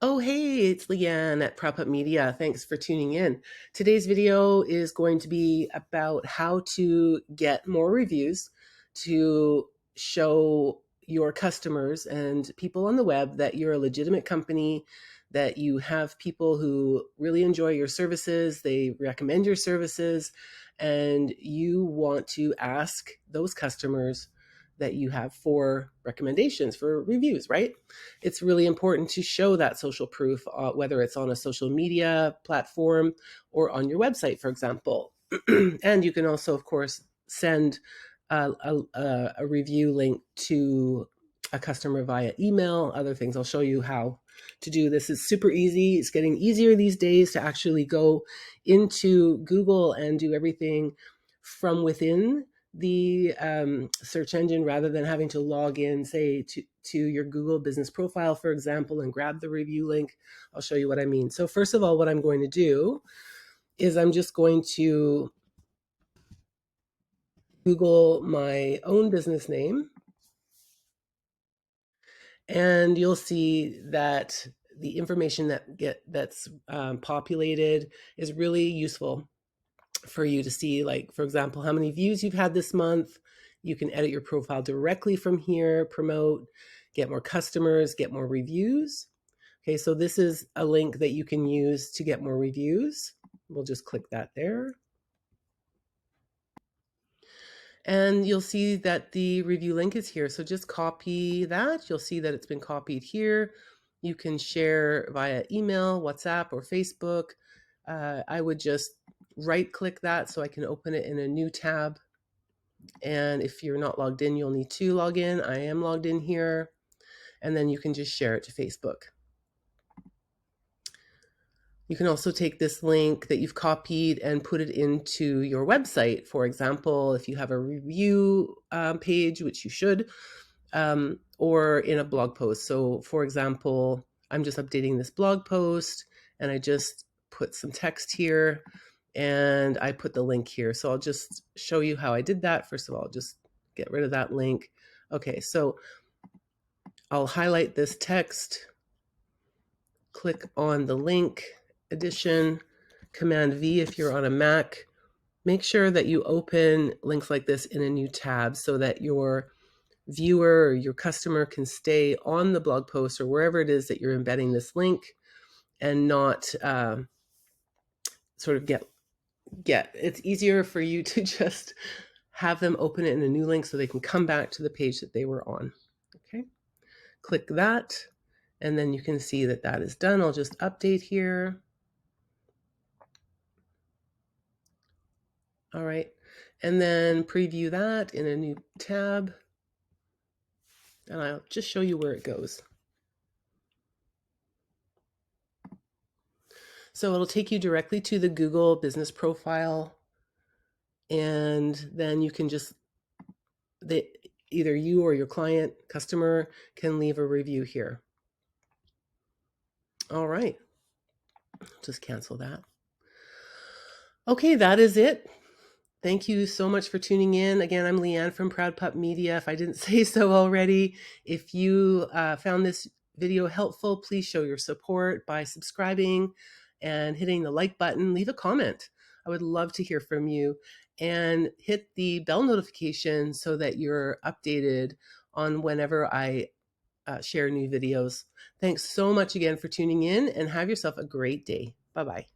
Oh, hey, it's Leanne at Prop Up Media. Thanks for tuning in. Today's video is going to be about how to get more reviews to show your customers and people on the web that you're a legitimate company, that you have people who really enjoy your services, they recommend your services, and you want to ask those customers that you have for recommendations, for reviews, right? It's really important to show that social proof, whether it's on a social media platform or on your website, for example. And you can also, of course, send a review link to a customer via email, other things. I'll show you how to do this. It's super easy. It's getting easier these days to actually go into Google and do everything from within the search engine rather than having to log in, say, to your Google business profile, for example, and grab the review link. I'll show you what I mean. So first of all, what I'm going to do is I'm just going to Google my own business name, and you'll see that the information that's populated is really useful for you to see, like, for example, how many views you've had this month. You can edit your profile directly from here, promote, get more customers, get more reviews. Okay, so this is a link that you can use to get more reviews. We'll just click that there. And you'll see that the review link is here. So just copy that. You'll see that it's been copied here. You can share via email, WhatsApp, or Facebook. I would just right click that so I can open it in a new tab. And if you're not logged in, you'll need to log in. I am logged in here. And then you can just share it to Facebook. You can also take this link that you've copied and put it into your website. For example, if you have a review page, which you should, or in a blog post. So for example, I'm just updating this blog post and I just put some text here and I put the link here. So I'll just show you how I did that. First of all, just get rid of that link. Okay, so I'll highlight this text, click on the link edition, Command V if you're on a Mac. Make sure that you open links like this in a new tab so that your viewer or your customer can stay on the blog post or wherever it is that you're embedding this link and not sort of get it's easier for you to just have them open it in a new link so they can come back to the page that they were on. Okay, click that and then you can see that that is done. I'll just update here. All right, and then preview that in a new tab and I'll just show you where it goes. So it'll take you directly to the Google business profile, and then you can just, either you or your client, customer can leave a review here. All right, just cancel that. Okay, that is it. Thank you so much for tuning in. Again, I'm Leanne from Proud Pup Media, if I didn't say so already. If you found this video helpful, please show your support by subscribing and hitting the like button. Leave a comment. I would love to hear from you. And hit the bell notification so that you're updated on whenever I share new videos. Thanks so much again for tuning in and have yourself a great day. Bye-bye.